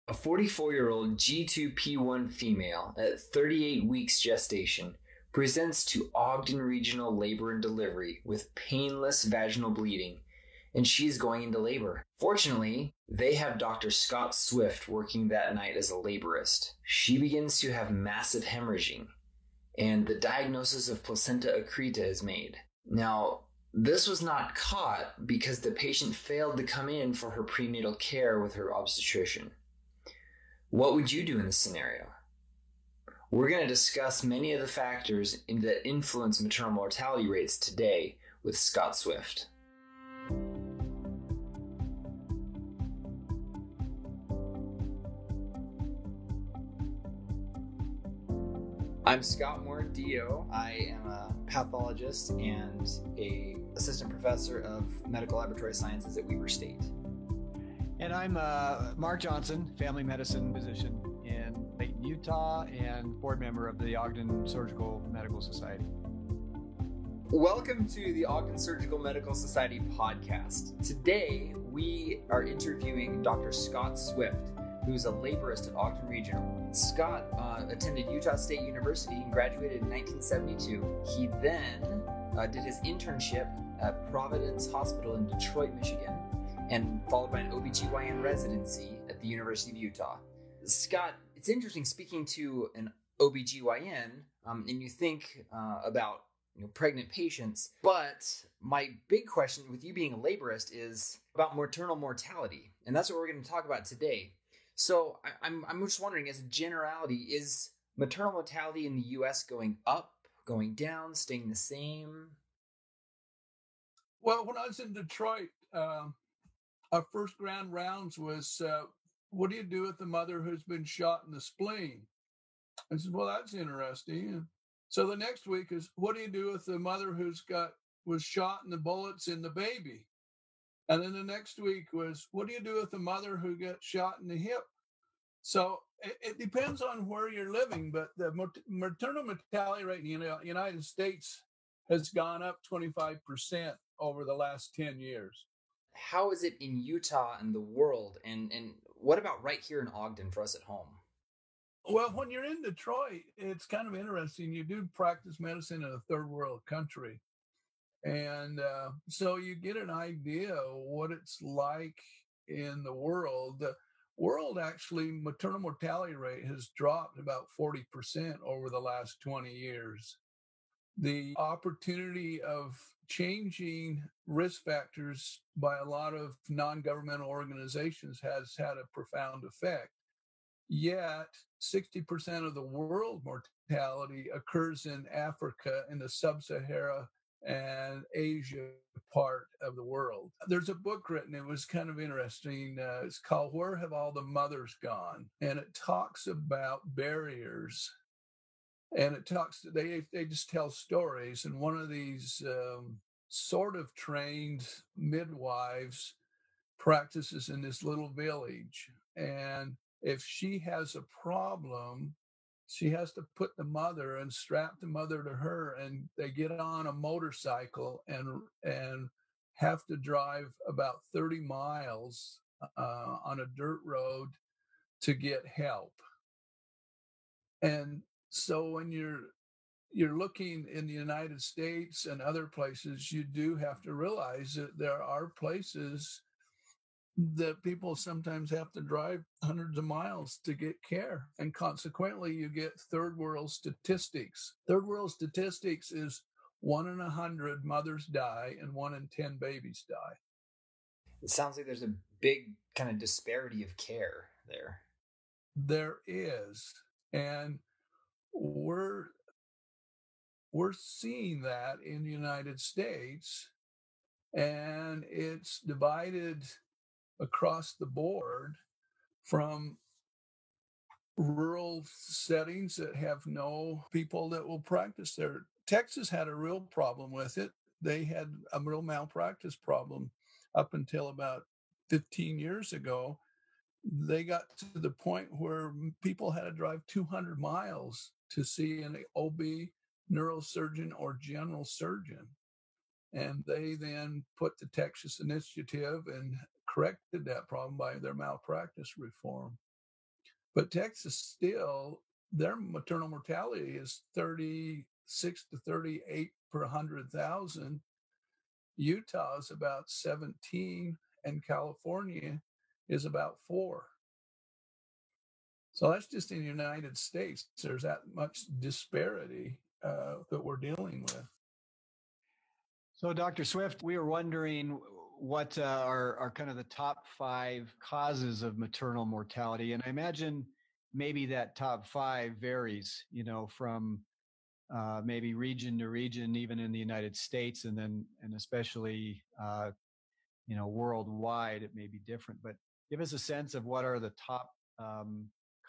A 44-year-old G2P1 female at 38 weeks gestation presents to Ogden Regional Labor and Delivery with painless vaginal bleeding, and she's going into labor. Fortunately, they have Dr. Scott Swift working that night as a laborist. She begins to have massive hemorrhaging, and the diagnosis of placenta accreta is made. Now, this was not caught because the patient failed to come in for her prenatal care with her obstetrician. What would you do in this scenario? We're going to discuss many of the factors that influence maternal mortality rates today with Scott Swift. I'm Scott Moore, DO. I am a pathologist and an assistant professor of medical laboratory sciences at Weber State. And I'm Mark Johnson, family medicine physician in Layton, Utah, and board member of the Ogden Surgical Medical Society. Welcome to the Ogden Surgical Medical Society podcast. Today, we are interviewing Dr. Scott Swift, who's a laborist at Ogden Regional. Scott attended Utah State University and graduated in 1972. He then did his internship at Providence Hospital in Detroit, Michigan, and followed by an OBGYN residency at the University of Utah. Scott, it's interesting speaking to an OBGYN, and you think about pregnant patients, but my big question with you being a laborist is about maternal mortality, and that's what we're going to talk about today. So I'm just wondering, as a generality, is maternal mortality in the U.S. going up, going down, staying the same? Well, when I was in Detroit, our first grand rounds was, what do you do with the mother who's been shot in the spleen? I said, well, that's interesting. And so the next week is, what do you do with the mother was shot in the bullets in the baby? And then the next week was, what do you do with the mother who got shot in the hip? So it depends on where you're living, but the maternal mortality rate in the United States has gone up 25% over the last 10 years. How is it in Utah and the world? And what about right here in Ogden for us at home? Well, when you're in Detroit, it's kind of interesting. You do practice medicine in a third world country. And so you get an idea of what it's like in the world. The world, actually, maternal mortality rate has dropped about 40% over the last 20 years. The opportunity of changing risk factors by a lot of non-governmental organizations has had a profound effect. Yet 60% of the world mortality occurs in Africa, in the sub-Sahara and Asia part of the world. There's a book written, it was kind of interesting. It's called Where Have All the Mothers Gone? And it talks about barriers. And they just tell stories. And one of these sort of trained midwives practices in this little village. And if she has a problem, she has to put the mother and strap the mother to her, and they get on a motorcycle and have to drive about 30 miles on a dirt road to get help. And so when you're looking in the United States and other places, you do have to realize that there are places that people sometimes have to drive hundreds of miles to get care. And consequently, you get third world statistics. Third world statistics is 1 in 100 mothers die and 1 in 10 babies die. It sounds like there's a big kind of disparity of care there. There is. And we're seeing that in the United States, and it's divided across the board from rural settings that have no people that will practice there. Texas had a real problem with it. They had a real malpractice problem up until about 15 years ago. They got to the point where people had to drive 200 miles to see an OB, neurosurgeon, or general surgeon. And they then put the Texas Initiative and corrected that problem by their malpractice reform. But Texas still, their maternal mortality is 36 to 38 per 100,000. Utah is about 17, and California is about 4. So that's just in the United States. There's that much disparity that we're dealing with. So, Dr. Swift, we were wondering what are kind of the top 5 causes of maternal mortality. And I imagine maybe that top 5 varies, from maybe region to region, even in the United States, and especially, worldwide, it may be different. But give us a sense of what are the top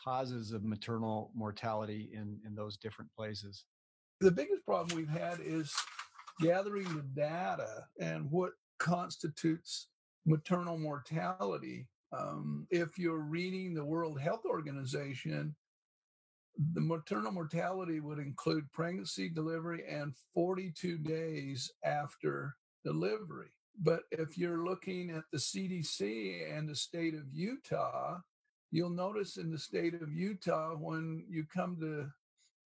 causes of maternal mortality in those different places. The biggest problem we've had is gathering the data and what constitutes maternal mortality. If you're reading the World Health Organization, the maternal mortality would include pregnancy, delivery, and 42 days after delivery. But if you're looking at the CDC and the state of Utah, you'll notice in the state of Utah, when you come to,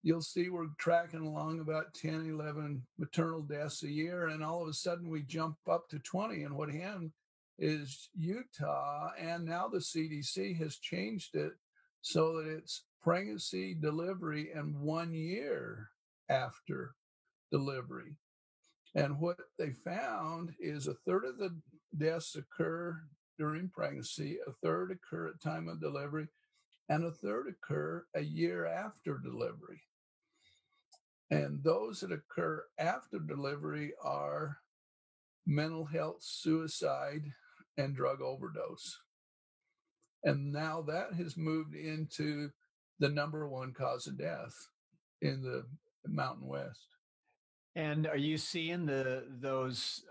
you'll see we're tracking along about 10, 11 maternal deaths a year. And all of a sudden we jump up to 20. And what happened is Utah, and now the CDC has changed it so that it's pregnancy, delivery, and 1 year after delivery. And what they found is a third of the deaths occur during pregnancy, a third occur at time of delivery, and a third occur a year after delivery. And those that occur after delivery are mental health, suicide, and drug overdose. And now that has moved into the number 1 cause of death in the Mountain West. And are you seeing those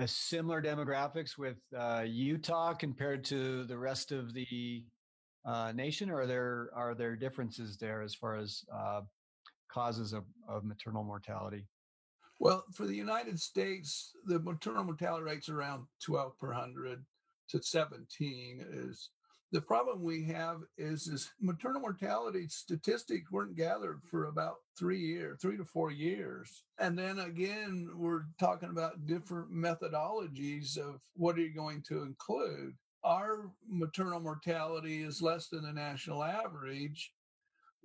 similar demographics with Utah compared to the rest of the nation, or are there differences there as far as causes of maternal mortality? Well, for the United States, the maternal mortality rate's around 12 per 100 to 17. Is the problem we have is maternal mortality statistics weren't gathered for about 3 to 4 years. And then again, we're talking about different methodologies of what are you going to include. Our maternal mortality is less than the national average,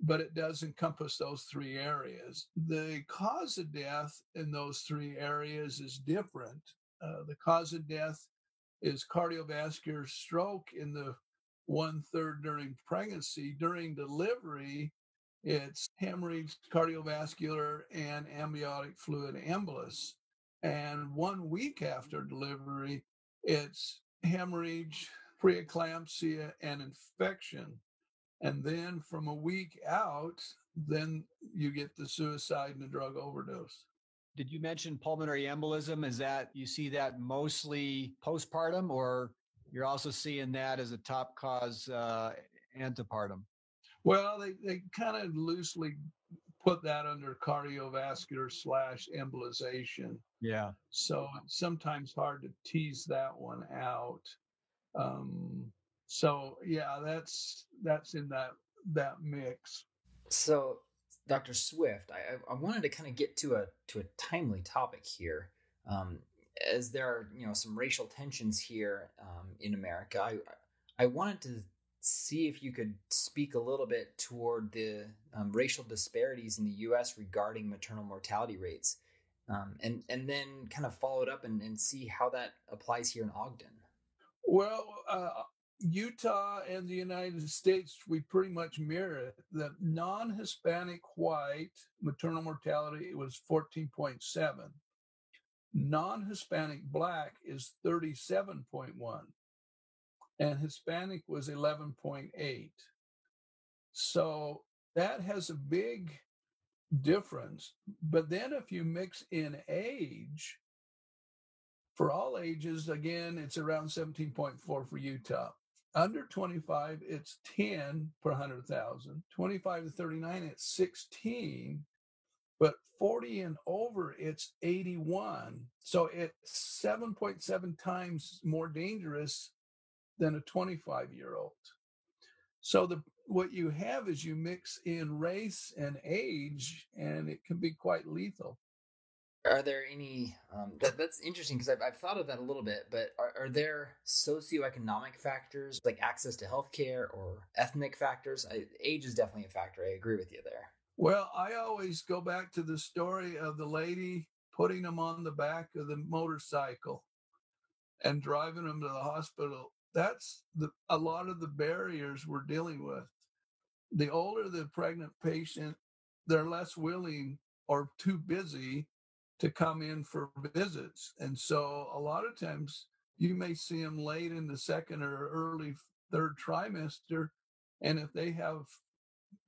but it does encompass those 3 areas. The cause of death in those 3 areas is different. The cause of death is cardiovascular stroke in the 1/3 during pregnancy. During delivery, it's hemorrhage, cardiovascular, and amniotic fluid embolus. And 1 week after delivery, it's hemorrhage, preeclampsia, and infection. And then from a week out, then you get the suicide and the drug overdose. Did you mention pulmonary embolism? Is that, you see that mostly postpartum, or you're also seeing that as a top cause antepartum? Well, they kind of loosely put that under cardiovascular / embolization. Yeah. So it's sometimes hard to tease that one out. So yeah, that's in that mix. So, Dr. Swift, I wanted to kind of get to a timely topic here, as there are some racial tensions here in America. I wanted to see if you could speak a little bit toward the racial disparities in the U.S. regarding maternal mortality rates, and then kind of follow it up and see how that applies here in Ogden. Well, Utah and the United States, we pretty much mirror it. The non-Hispanic white maternal mortality was 14.7. Non-Hispanic Black is 37.1. And Hispanic was 11.8. So that has a big difference. But then if you mix in age, for all ages, again, it's around 17.4 for Utah. Under 25, it's 10 per 100,000. 25 to 39, it's 16. But 40 and over, it's 81. So it's 7.7 times more dangerous than a 25-year-old. So what you have is you mix in race and age, and it can be quite lethal. Are there any, that's interesting because I've thought of that a little bit, but are there socioeconomic factors like access to healthcare or ethnic factors? Age is definitely a factor. I agree with you there. Well, I always go back to the story of the lady putting them on the back of the motorcycle and driving them to the hospital. That's a lot of the barriers we're dealing with. The older the pregnant patient, they're less willing or too busy to come in for visits. And so a lot of times you may see them late in the second or early third trimester. And if they have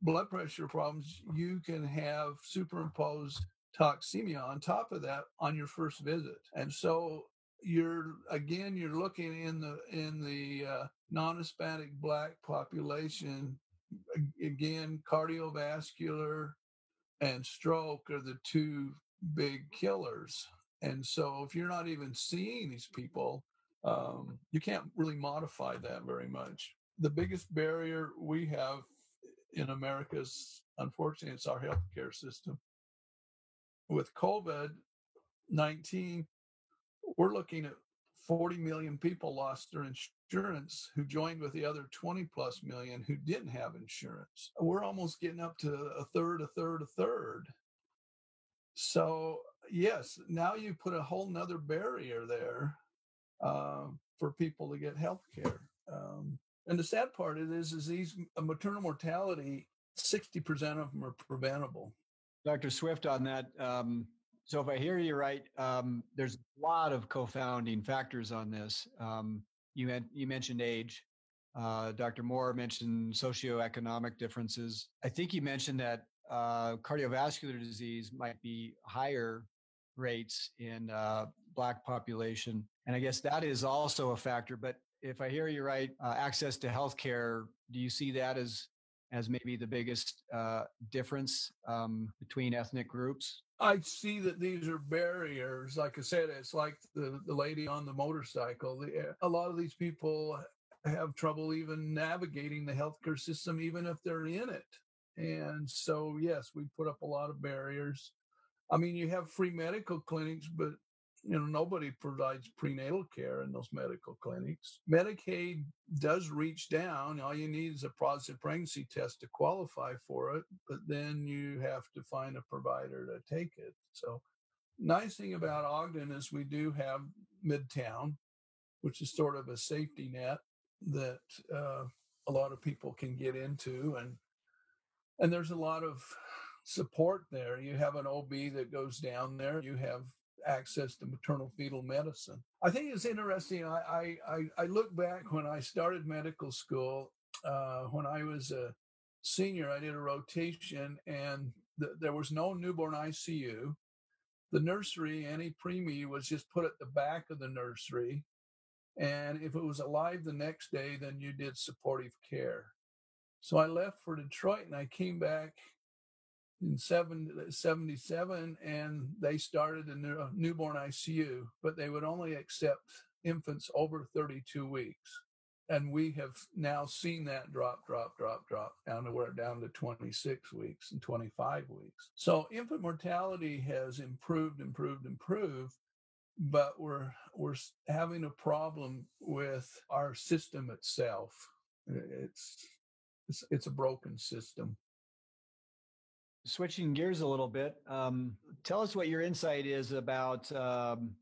blood pressure problems, you can have superimposed toxemia on top of that on your first visit. And so you're looking in the non-Hispanic Black population. Again, cardiovascular and stroke are the two big killers. And so if you're not even seeing these people, you can't really modify that very much. The biggest barrier we have in America is, unfortunately, it's our healthcare system. With COVID-19, we're looking at 40 million people lost their insurance who joined with the other 20 plus million who didn't have insurance. We're almost getting up to a third. So yes, now you put a whole nother barrier there for people to get health care. And the sad part is these maternal mortality, 60% of them are preventable. Dr. Swift, on that, so if I hear you right, there's a lot of confounding factors on this. You mentioned age. Dr. Moore mentioned socioeconomic differences. I think you mentioned that cardiovascular disease might be higher rates in Black population. And I guess that is also a factor. But if I hear you right, access to healthcare, do you see that as maybe the biggest difference between ethnic groups? I see that these are barriers. Like I said, it's like the lady on the motorcycle. A lot of these people have trouble even navigating the healthcare system, even if they're in it. And so, yes, we put up a lot of barriers. I mean, you have free medical clinics, but nobody provides prenatal care in those medical clinics. Medicaid does reach down. All you need is a positive pregnancy test to qualify for it, but then you have to find a provider to take it. So, nice thing about Ogden is we do have Midtown, which is sort of a safety net that a lot of people can get into, and there's a lot of support there. You have an OB that goes down there. You have access to maternal fetal medicine. I think it's interesting. I look back when I started medical school. When I was a senior, I did a rotation, and there was no newborn ICU. The nursery, any preemie, was just put at the back of the nursery. And if it was alive the next day, then you did supportive care. So I left for Detroit, and I came back in 77, and they started a newborn ICU, but they would only accept infants over 32 weeks. And we have now seen that drop down to 26 weeks and 25 weeks. So infant mortality has improved, but we're having a problem with our system itself. It's a broken system. Switching gears a little bit, tell us what your insight is about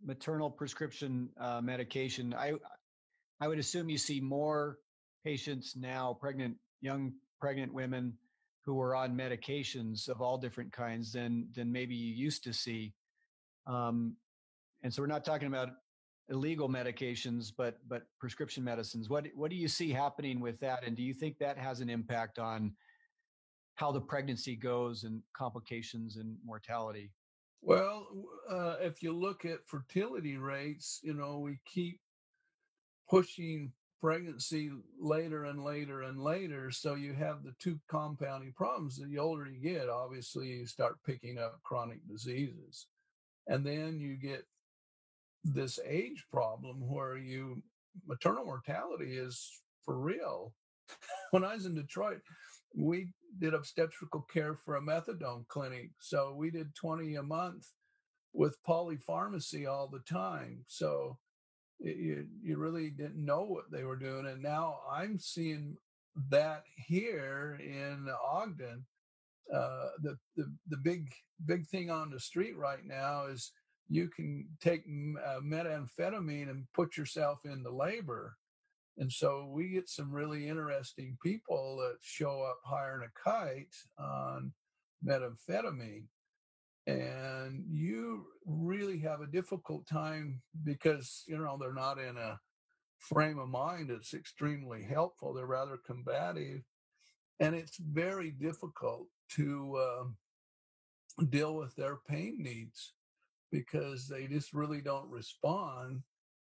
maternal prescription medication. I would assume you see more patients now, young pregnant women who are on medications of all different kinds than maybe you used to see. And so we're not talking about illegal medications, but prescription medicines. What do you see happening with that? And do you think that has an impact on how the pregnancy goes and complications and mortality? Well, if you look at fertility rates, we keep pushing pregnancy later and later. So you have the two compounding problems. The older you get, obviously, you start picking up chronic diseases. And then you get this age problem where maternal mortality is for real. when I was in Detroit, we did obstetrical care for a methadone clinic. So we did 20 a month with polypharmacy all the time. So you really didn't know what they were doing. And now I'm seeing that here in Ogden. The big thing on the street right now is you can take methamphetamine and put yourself into labor. And so we get some really interesting people that show up hiring a kite on methamphetamine. And you really have a difficult time because, they're not in a frame of mind that's extremely helpful. They're rather combative. And it's very difficult to deal with their pain needs because they just really don't respond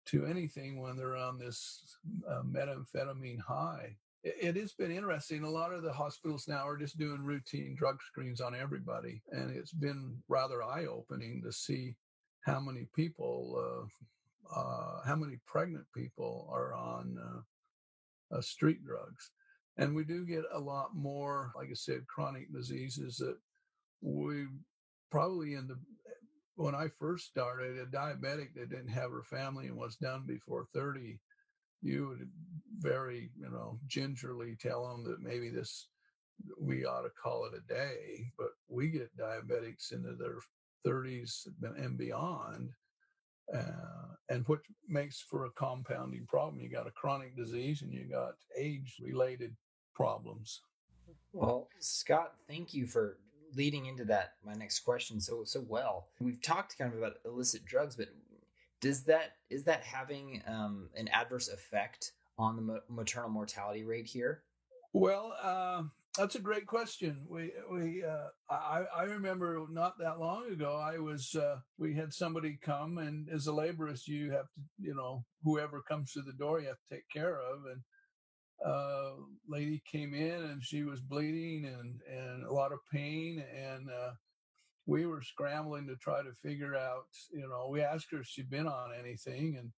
to anything when they're on this methamphetamine high. It has been interesting. A lot of the hospitals now are just doing routine drug screens on everybody. And it's been rather eye-opening to see how many people, how many pregnant people are on street drugs. And we do get a lot more, like I said, chronic diseases that we probably when I first started, a diabetic that didn't have her family and was done before 30, you would very, gingerly tell them that maybe we ought to call it a day. But we get diabetics into their 30s and beyond, and which makes for a compounding problem. You got a chronic disease and you got age-related problems. Well, Scott, thank you for leading into that, my next question, so well. We've talked kind of about illicit drugs, but is that having an adverse effect on the maternal mortality rate here? Well, that's a great question. I remember not that long ago, we had somebody come, and as a laborist, you have to, whoever comes through the door, you have to take care of. And lady came in and she was bleeding and a lot of pain. And we were scrambling to try to figure out, we asked her if she'd been on anything and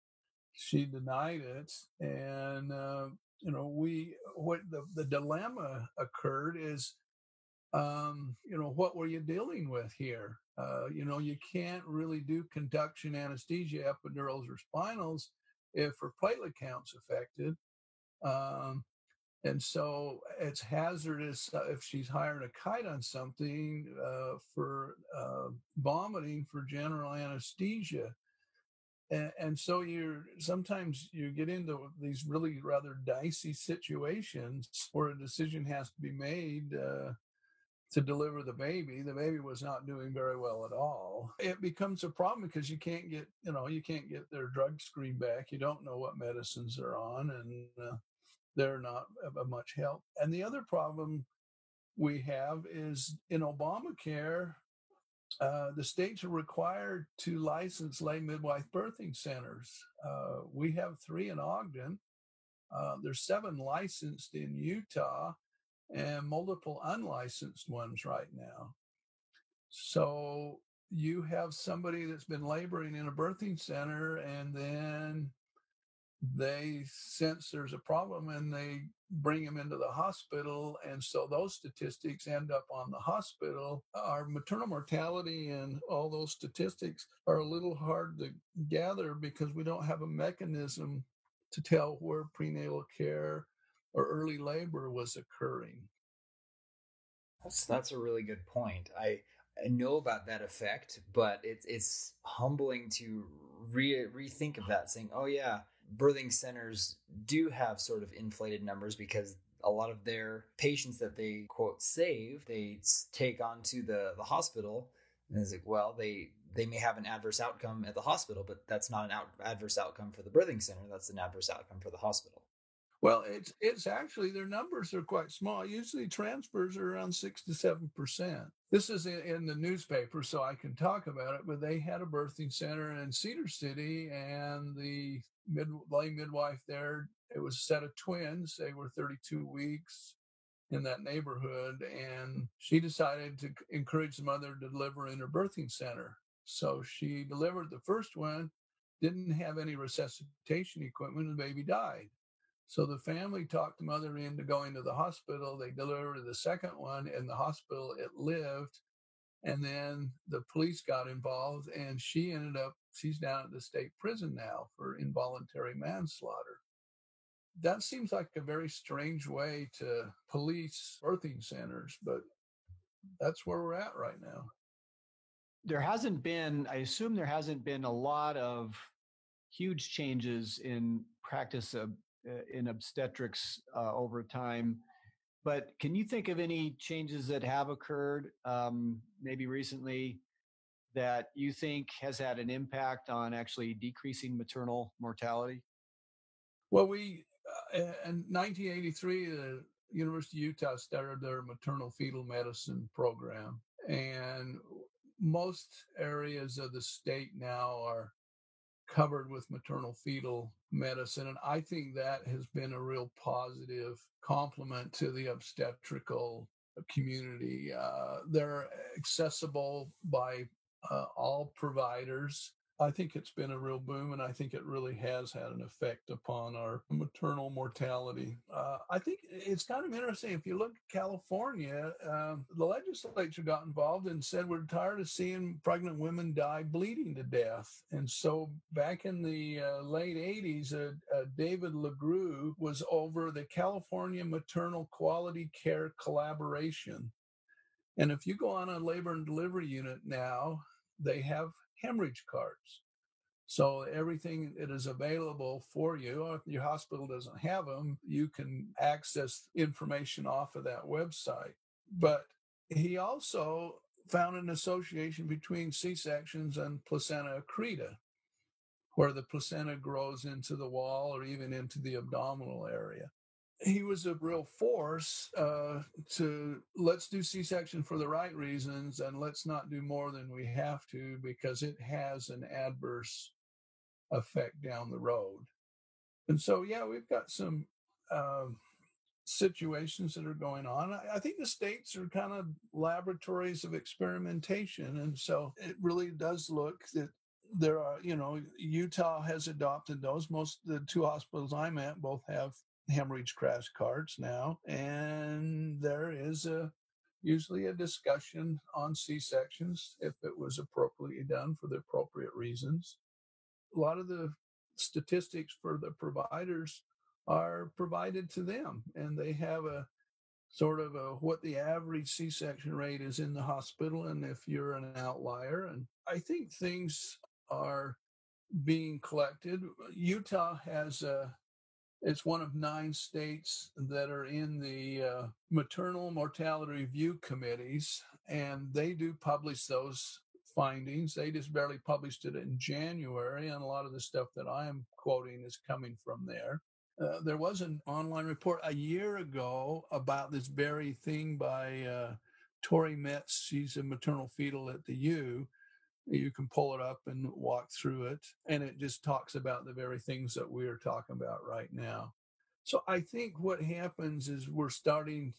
she denied it. And, the dilemma occurred is, what were you dealing with here? You can't really do conduction anesthesia, epidurals or spinals if her platelet count's affected. And so it's hazardous if she's hiring a kite on something for vomiting for general anesthesia. And so sometimes you get into these really rather dicey situations where a decision has to be made to deliver the baby. The baby was not doing very well at all. It becomes a problem because you can't get their drug screen back. You don't know what medicines they're on, and they're not of much help. And the other problem we have is in Obamacare, the states are required to license lay midwife birthing centers. We have 3 in Ogden. There's 7 licensed in Utah and multiple unlicensed ones right now. So you have somebody that's been laboring in a birthing center, and then they sense there's a problem and they bring them into the hospital. And so those statistics end up on the hospital. Our maternal mortality and all those statistics are a little hard to gather because we don't have a mechanism to tell where prenatal care or early labor was occurring. That's a really good point. I know about that effect, but it's humbling to rethink of that, saying, oh yeah, birthing centers do have sort of inflated numbers because a lot of their patients that they quote save, they take on to the hospital. And it's like, well, they may have an adverse outcome at the hospital, but that's not an adverse outcome for the birthing center. That's an adverse outcome for the hospital. Well, it's actually, their numbers are quite small. Usually transfers are around 6 to 7%. This is in the newspaper, so I can talk about it, but they had a birthing center in Cedar City, and the lay midwife there, it was a set of twins. They were 32 weeks in that neighborhood, and she decided to encourage the mother to deliver in her birthing center. So she delivered the first one, didn't have any resuscitation equipment, and the baby died. So the family talked the mother into going to the hospital. They delivered the second one, and the hospital it lived. And then the police got involved, and she's down at the state prison now for involuntary manslaughter. That seems like a very strange way to police birthing centers, but that's where we're at right now. I assume there hasn't been a lot of huge changes in practice in obstetrics over time. But can you think of any changes that have occurred maybe recently that you think has had an impact on actually decreasing maternal mortality? Well, in 1983, the University of Utah started their maternal fetal medicine program. And most areas of the state now are covered with maternal fetal medicine. And I think that has been a real positive complement to the obstetrical community. They're accessible by all providers. I think it's been a real boom, and I think it really has had an effect upon our maternal mortality. I think it's kind of interesting. If you look at California, the legislature got involved and said we're tired of seeing pregnant women die bleeding to death. And so back in the late 80s, David LaGrue was over the California Maternal Quality Care Collaboration. And if you go on a labor and delivery unit now, they have hemorrhage cards. So everything that is available for you, or if your hospital doesn't have them, you can access information off of that website. But he also found an association between C-sections and placenta accreta, where the placenta grows into the wall or even into the abdominal area. He was a real force to let's do C-section for the right reasons, and let's not do more than we have to because it has an adverse effect down the road. And so, yeah, we've got some situations that are going on. I think the states are kind of laboratories of experimentation. And so it really does look that there are, Utah has adopted those. Most of the two hospitals I'm at both have hemorrhage crash cards now, and there is usually a discussion on C-sections if it was appropriately done for the appropriate reasons. A lot of the statistics for the providers are provided to them, and they have a sort of what the average C-section rate is in the hospital, and if you're an outlier. And I think things are being collected. Utah has it's one of 9 states that are in the maternal mortality review committees, and they do publish those findings. They just barely published it in January, and a lot of the stuff that I am quoting is coming from there. There was an online report a year ago about this very thing by Tori Metz. She's a maternal fetal at the U. You can pull it up and walk through it, and it just talks about the very things that we're talking about right now. So I think what happens is we're starting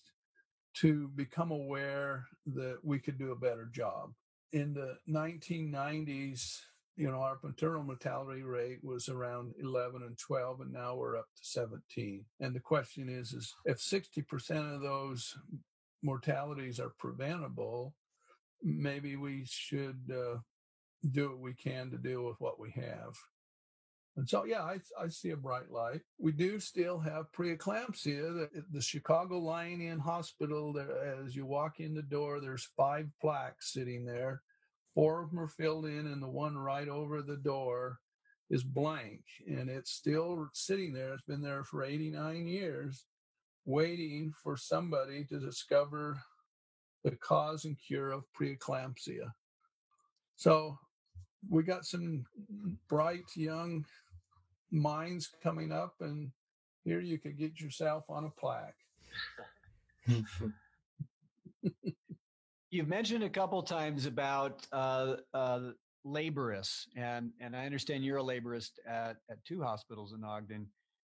to become aware that we could do a better job. In the 1990s, our maternal mortality rate was around 11 and 12, and now we're up to 17. And the question is if 60% of those mortalities are preventable, maybe we should do what we can to deal with what we have. And so, yeah, I see a bright light. We do still have preeclampsia. The Chicago Lying-In Hospital, there, as you walk in the door, there's 5 plaques sitting there. 4 of them are filled in, and the one right over the door is blank. And it's still sitting there. It's been there for 89 years, waiting for somebody to discover the cause and cure of preeclampsia. So we got some bright young minds coming up, and here you could get yourself on a plaque. You've mentioned a couple times about laborists, and I understand you're a laborist at 2 hospitals in Ogden.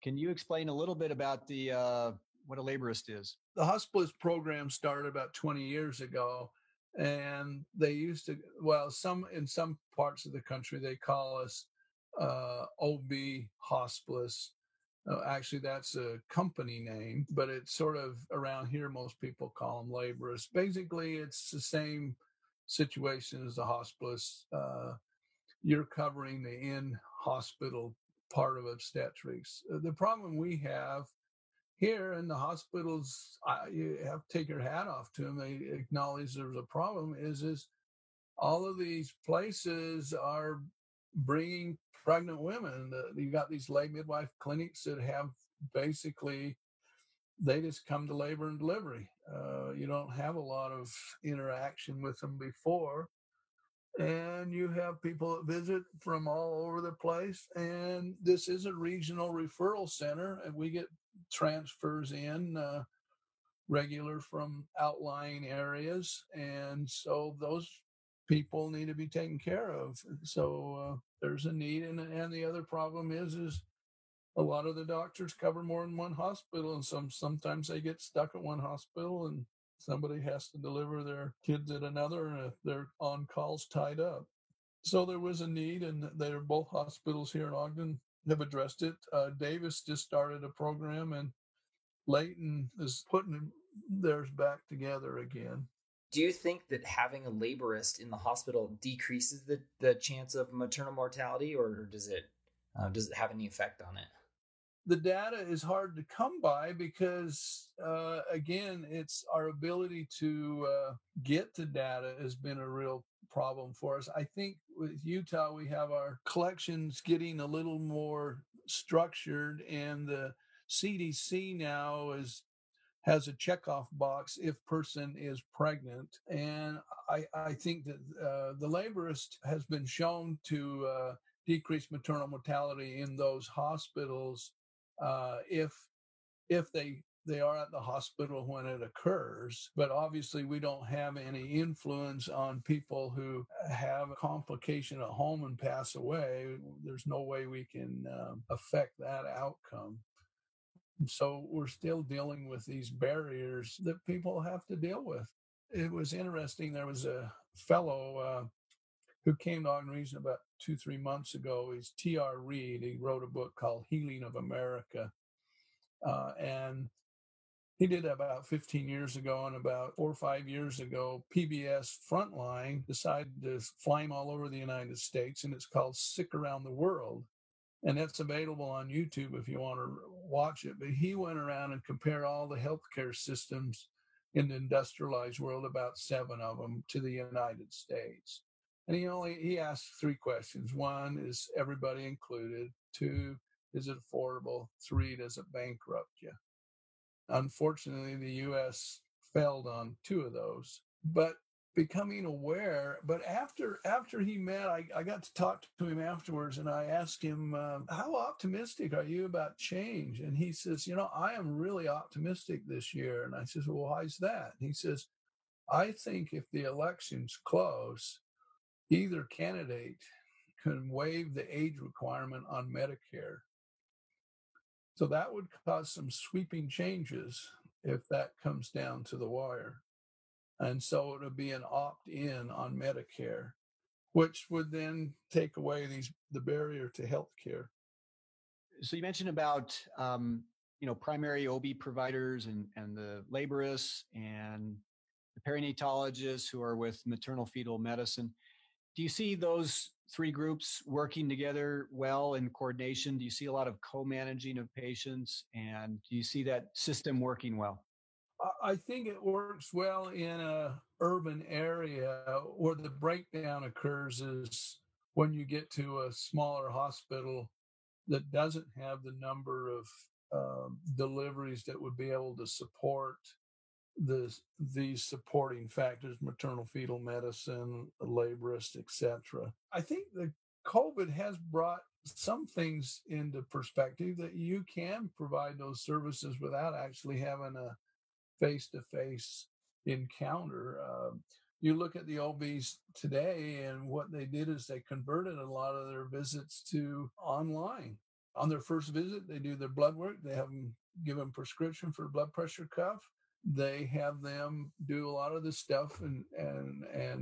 Can you explain a little bit about what a laborist is? The hospitalist program started about 20 years ago, and they used to, in some parts of the country, they call us OB hospice. Actually, that's a company name, but it's sort of around here, most people call them laborists. Basically, it's the same situation as the hospice. You're covering the in-hospital part of obstetrics. The problem we have here in the hospitals, you have to take your hat off to them. They acknowledge there's a problem. Is all of these places are bringing pregnant women. You got these lay midwife clinics that have basically they just come to labor and delivery. You don't have a lot of interaction with them before. And you have people that visit from all over the place. And this is a regional referral center, and we get transfers in regular from outlying areas. And so those people need to be taken care of. So there's a need. And the other problem is a lot of the doctors cover more than one hospital, and sometimes they get stuck at one hospital and somebody has to deliver their kids at another, and they're on calls tied up. So there was a need, and they're both hospitals here in Ogden have addressed it. Davis just started a program, and Layton is putting theirs back together again. Do you think that having a laborist in the hospital decreases the chance of maternal mortality, or does it have any effect on it? The data is hard to come by because, again, it's our ability to get the data has been a real problem for us. I think with Utah, we have our collections getting a little more structured, and the CDC now has a checkoff box if person is pregnant. And I think that the laborist has been shown to decrease maternal mortality in those hospitals if they are at the hospital when it occurs. But obviously we don't have any influence on people who have a complication at home and pass away. There's no way we can affect that outcome. So we're still dealing with these barriers that people have to deal with. It was interesting. There was a fellow who came to Ogden Region about 2-3 months ago. He's T.R. Reed. He wrote a book called Healing of America. And he did that about 15 years ago. And about 4 or 5 years ago, PBS Frontline decided to fly him all over the United States. And it's called Sick Around the World. And that's available on YouTube if you want to watch it. But he went around and compared all the healthcare systems in the industrialized world, about 7 of them, to the United States. And he asked 3 questions. 1, is everybody included? 2, is it affordable? 3, does it bankrupt you? Unfortunately, the U.S. failed on 2 of those. But becoming aware, but after he met, I got to talk to him afterwards, and I asked him, how optimistic are you about change? And he says, I am really optimistic this year. And I says, well, why is that? And he says, I think if the election's close, either candidate can waive the age requirement on Medicare. So that would cause some sweeping changes if that comes down to the wire. And so it would be an opt-in on Medicare, which would then take away the barrier to health care. So you mentioned about, primary OB providers and the laborists and the perinatologists who are with maternal fetal medicine. Do you see those 3 groups working together well in coordination? Do you see a lot of co-managing of patients? And do you see that system working well? I think it works well in a urban area. Where the breakdown occurs is when you get to a smaller hospital that doesn't have the number of deliveries that would be able to support these supporting factors: maternal fetal medicine, laborist, etc. I think the COVID has brought some things into perspective, that you can provide those services without actually having a face-to-face encounter. You look at the OBs today, and what they did is they converted a lot of their visits to online. On their first visit, they do their blood work. They have them give them prescription for blood pressure cuff. they have them do a lot of this stuff, and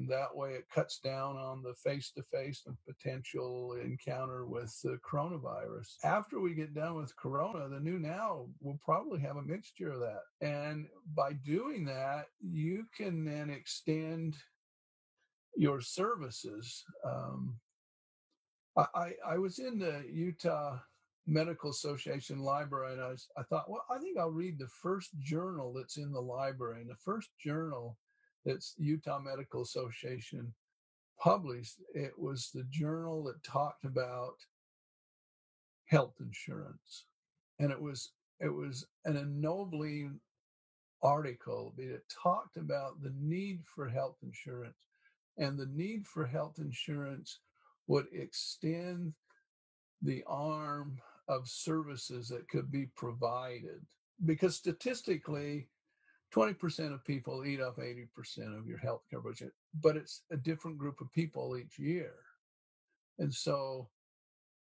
that way it cuts down on the face-to-face and potential encounter with the coronavirus. After we get done with corona, the new now will probably have a mixture of that. And by doing that, you can then extend your services. I was in the Utah Medical Association library, and I thought, well, I think I'll read the first journal that's in the library. And the first journal that's Utah Medical Association published, it was the journal that talked about health insurance. And it was an ennobling article. It talked about the need for health insurance, and the need for health insurance would extend the arm of services that could be provided. Because statistically, 20% of people eat up 80% of your healthcare budget, but it's a different group of people each year. And so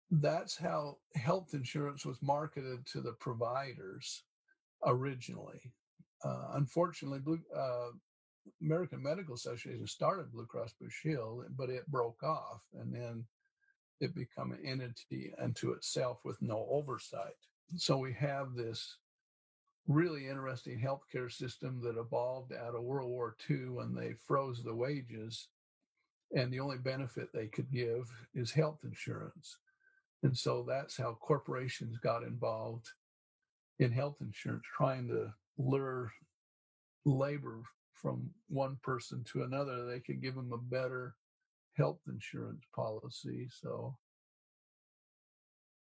that's how health insurance was marketed to the providers originally. Unfortunately, American Medical Association started Blue Cross Blue Shield, but it broke off, and then it became an entity unto itself with no oversight. So we have this really interesting healthcare system that evolved out of World War II when they froze the wages, and the only benefit they could give is health insurance. And so that's how corporations got involved in health insurance, trying to lure labor from one person to another. They could give them a better health insurance policy. So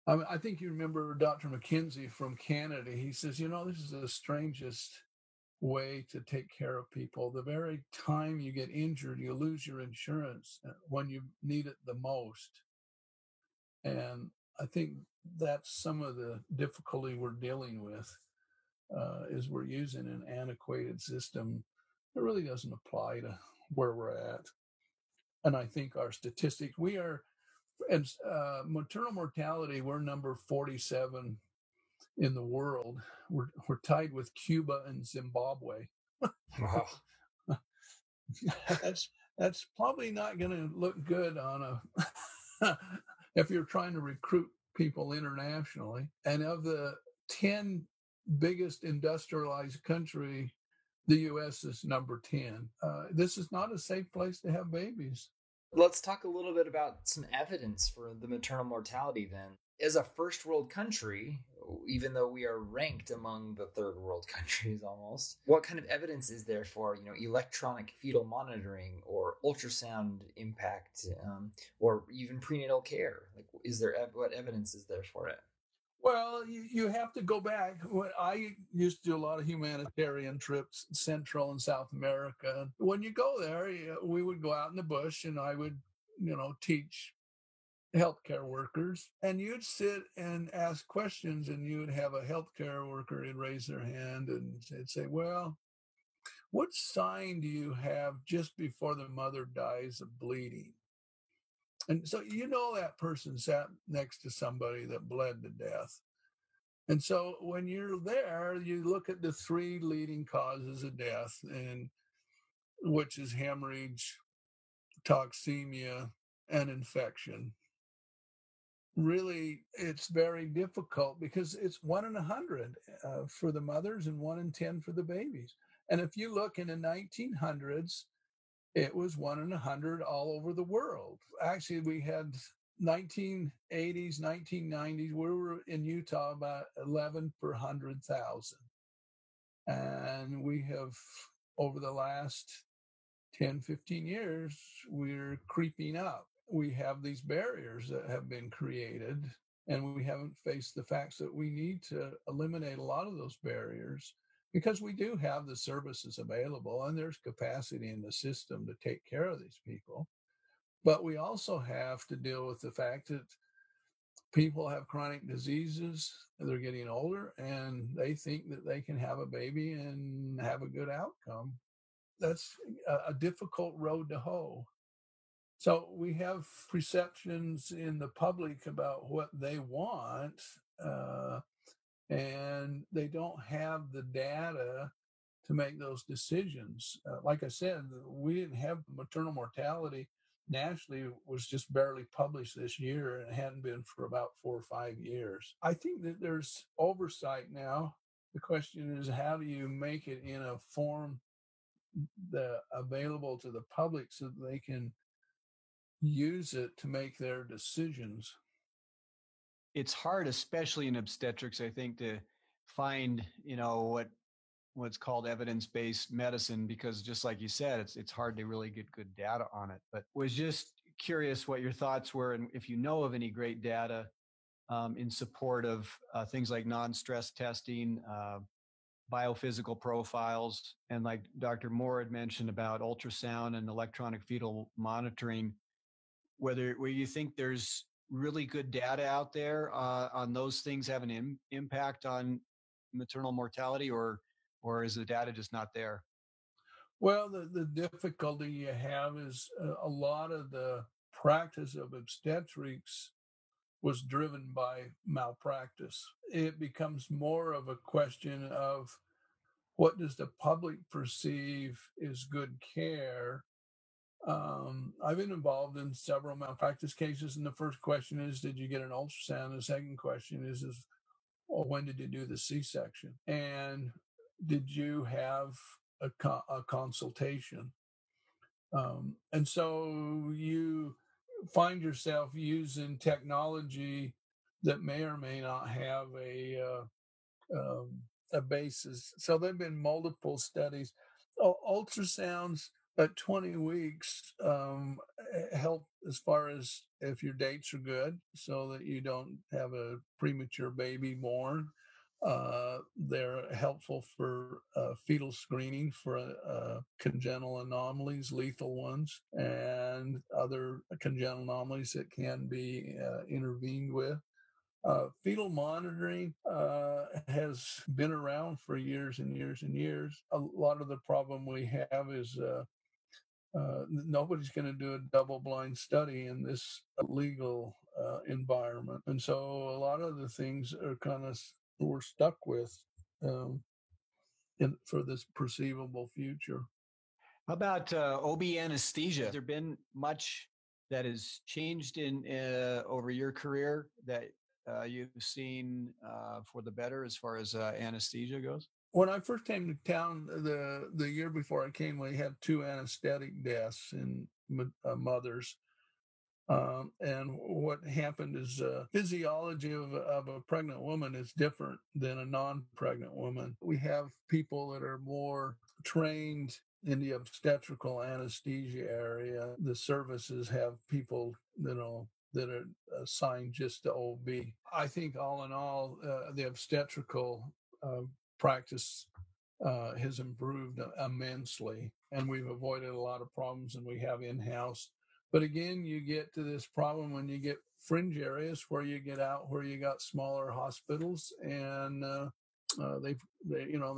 I think you remember Dr. McKenzie from Canada. He says, this is the strangest way to take care of people. The very time you get injured, you lose your insurance when you need it the most. And I think that's some of the difficulty we're dealing with, is we're using an antiquated system that really doesn't apply to where we're at. And I think our statistics, and maternal mortality, we're number 47 in the world. We're tied with Cuba and Zimbabwe. Wow. That's probably not going to look good on if you're trying to recruit people internationally. And of the 10 biggest industrialized country, the U.S. is number 10. This is not a safe place to have babies. Let's talk a little bit about some evidence for the maternal mortality then. As a first world country, even though we are ranked among the third world countries almost, what kind of evidence is there for, electronic fetal monitoring or ultrasound impact, or even prenatal care? What evidence is there for it? Well, you have to go back. I used to do a lot of humanitarian trips, Central and South America. When you go there, we would go out in the bush, and I would, teach healthcare workers. And you'd sit and ask questions, and you would have a healthcare worker who'd raise their hand and they'd say, well, what sign do you have just before the mother dies of bleeding? And so that person sat next to somebody that bled to death. And so when you're there, you look at the 3 leading causes of death, and which is hemorrhage, toxemia, and infection. Really, it's very difficult because it's 1 in 100 for the mothers and 1 in 10 for the babies. And if you look in the 1900s, it was 1 in 100 all over the world. Actually, we had 1980s, 1990s, we were in Utah about 11 per 100,000. And we have, over the last 10, 15 years, we're creeping up. We have these barriers that have been created, and we haven't faced the facts that we need to eliminate a lot of those barriers, because we do have the services available and there's capacity in the system to take care of these people. But we also have to deal with the fact that people have chronic diseases, they're getting older, and they think that they can have a baby and have a good outcome. That's a difficult road to hoe. So we have perceptions in the public about what they want, and they don't have the data to make those decisions. Like I said, we didn't have maternal mortality nationally, was just barely published this year, and it hadn't been for about 4 or 5 years. I think that there's oversight now. The question is, how do you make it in a form available to the public so that they can use it to make their decisions? It's hard, especially in obstetrics, I think, to find, what's called evidence-based medicine, because just like you said, it's hard to really get good data on it. But was just curious what your thoughts were, and if you know of any great data in support of things like non-stress testing, biophysical profiles, and like Dr. Moore had mentioned about ultrasound and electronic fetal monitoring, where you think there's really good data out there on those things having an impact on maternal mortality, or is the data just not there? Well, the difficulty you have is a lot of the practice of obstetrics was driven by malpractice. It becomes more of a question of what does the public perceive is good care. I've been involved in several malpractice cases, and the first question is, did you get an ultrasound? The second question is well, when did you do the C-section? And did you have a consultation? And so you find yourself using technology that may or may not have a basis. So there've been multiple studies. Ultrasounds at 20 weeks help as far as if your dates are good, so that you don't have a premature baby born. They're helpful for fetal screening for congenital anomalies, lethal ones, and other congenital anomalies that can be intervened with. Fetal monitoring has been around for years and years and years. A lot of the problem we have is nobody's going to do a double-blind study in this legal environment. And so a lot of the things are kind of we're stuck with for this perceivable future. How about OB anesthesia? Has there been much that has changed in over your career that you've seen for the better as far as anesthesia goes? When I first came to town, the year before I came, we had 2 anesthetic deaths in mothers. And what happened is physiology of a pregnant woman is different than a non-pregnant woman. We have people that are more trained in the obstetrical anesthesia area. The services have people, that are assigned just to OB. I think all in all, the obstetrical practice has improved immensely, and we've avoided a lot of problems than we have in-house. But again, you get to this problem when you get fringe areas where you got smaller hospitals, and they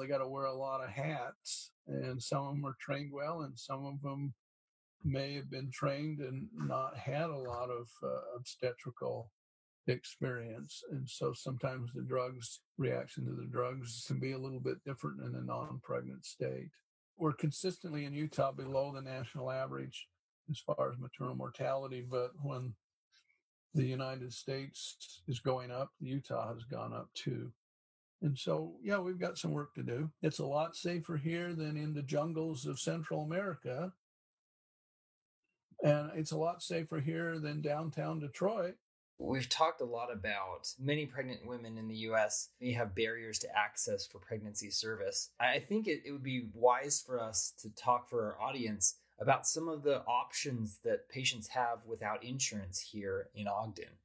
got to wear a lot of hats, and some of them are trained well, and some of them may have been trained and not had a lot of obstetrical experience. And so sometimes the reaction to the drugs can be a little bit different in a non-pregnant state. We're consistently in Utah below the national average as far as maternal mortality, but when the United States is going up, Utah has gone up too. And so, yeah, we've got some work to do. It's a lot safer here than in the jungles of Central America. And it's a lot safer here than downtown Detroit. We've talked a lot about many pregnant women in the U.S. may have barriers to access for pregnancy service. I think it would be wise for us to talk for our audience about some of the options that patients have without insurance here in Ogden.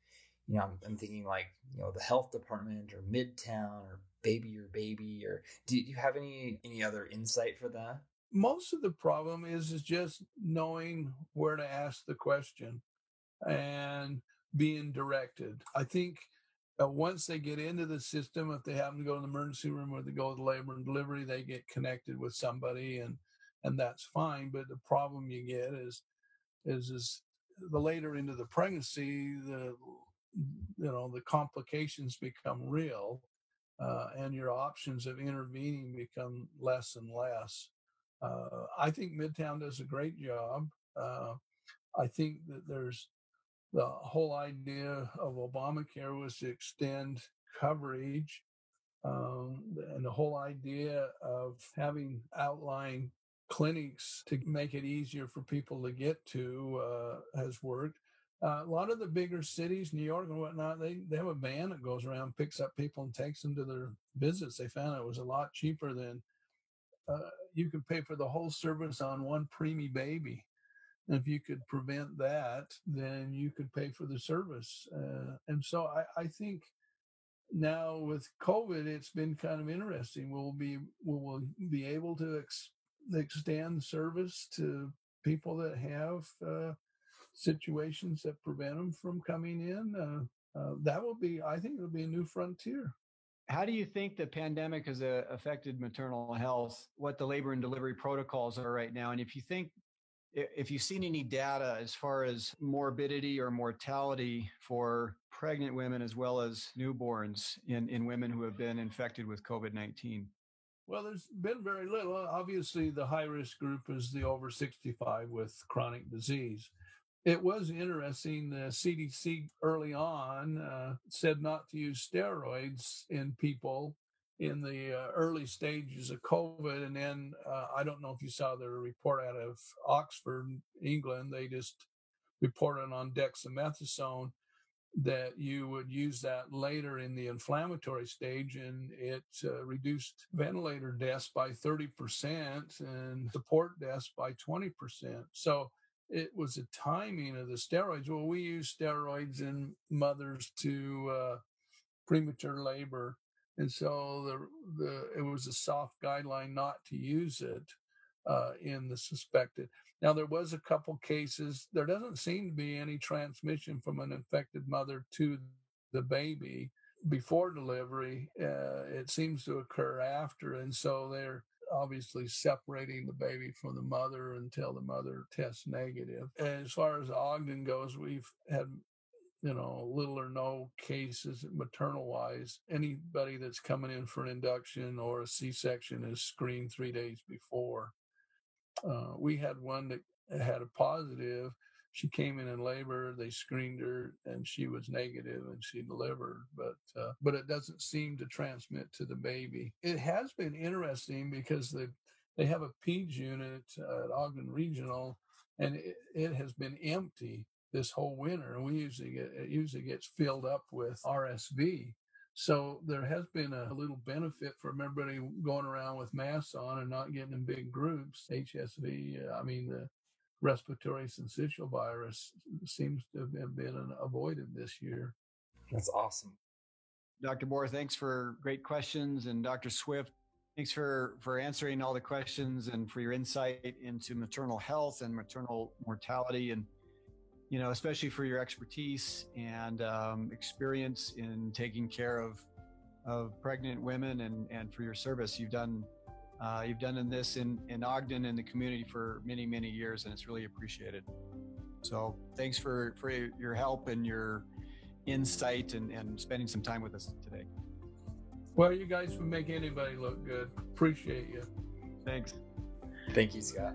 I'm thinking like, the health department or Midtown or Baby Your Baby, or do you have any other insight for that? Most of the problem is just knowing where to ask the question and being directed. I think once they get into the system, if they happen to go to the emergency room or they go to labor and delivery, they get connected with somebody, and that's fine. But the problem you get is the later into the pregnancy, the complications become real, and your options of intervening become less and less. I think Midtown does a great job. I think that there's the whole idea of Obamacare was to extend coverage, and the whole idea of having outlying clinics to make it easier for people to get to has worked. A lot of the bigger cities, New York and whatnot, they have a van that goes around, picks up people, and takes them to their visits. They found it was a lot cheaper than you could pay for the whole service on one preemie baby. And if you could prevent that, then you could pay for the service. And so I think now with COVID, it's been kind of interesting. We'll be able to extend service to people that have situations that prevent them from coming in. That will be, I think, it'll be a new frontier. How do you think the pandemic has affected maternal health? What the labor and delivery protocols are right now, and if you've seen any data as far as morbidity or mortality for pregnant women as well as newborns in women who have been infected with COVID-19? Well, there's been very little. Obviously, the high-risk group is the over 65 with chronic disease. It was interesting. The CDC early on said not to use steroids in people in the early stages of COVID. And then I don't know if you saw the report out of Oxford, England. They just reported on dexamethasone that you would use that later in the inflammatory stage, and it reduced ventilator deaths by 30% and support deaths by 20%. So it was a timing of the steroids. Well, we use steroids in mothers to premature labor. And so it was a soft guideline not to use it in the suspected. Now, there was a couple cases. There doesn't seem to be any transmission from an infected mother to the baby before delivery. It seems to occur after. And so they're obviously separating the baby from the mother until the mother tests negative. And as far as Ogden goes, we've had little or no cases maternal wise. Anybody that's coming in for an induction or a C-section is screened 3 days before. We had one that had a positive. She came in labor. They screened her, and she was negative, and she delivered. But it doesn't seem to transmit to the baby. It has been interesting because they have a PEDS unit at Ogden Regional, and it has been empty this whole winter, and it usually gets filled up with RSV. So there has been a little benefit from everybody going around with masks on and not getting in big groups. HSV, the respiratory syncytial virus seems to have been avoided this year. That's awesome. Dr. Bohr, thanks for great questions. And Dr. Swift, thanks for answering all the questions and for your insight into maternal health and maternal mortality, and especially for your expertise and experience in taking care of pregnant women, and for your service you've done in this in Ogden and the community for many, many years, and it's really appreciated. So thanks for your help and your insight and spending some time with us today. Well, you guys would make anybody look good. Appreciate you. Thanks. Thank you, Scott.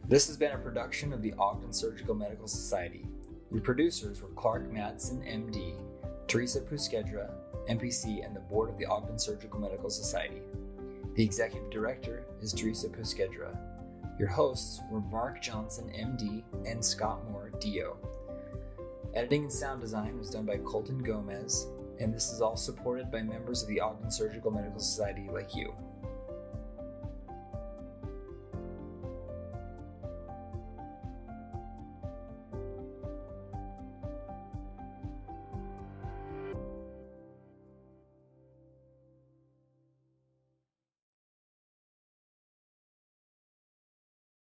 This has been a production of the Ogden Surgical Medical Society. Your producers were Clark Madsen, MD, Teresa Puskedra, MPC, and the board of the Ogden Surgical Medical Society. The executive director is Teresa Puskedra. Your hosts were Mark Johnson, MD, and Scott Moore, DO. Editing and sound design was done by Colton Gomez, and this is all supported by members of the Ogden Surgical Medical Society like you.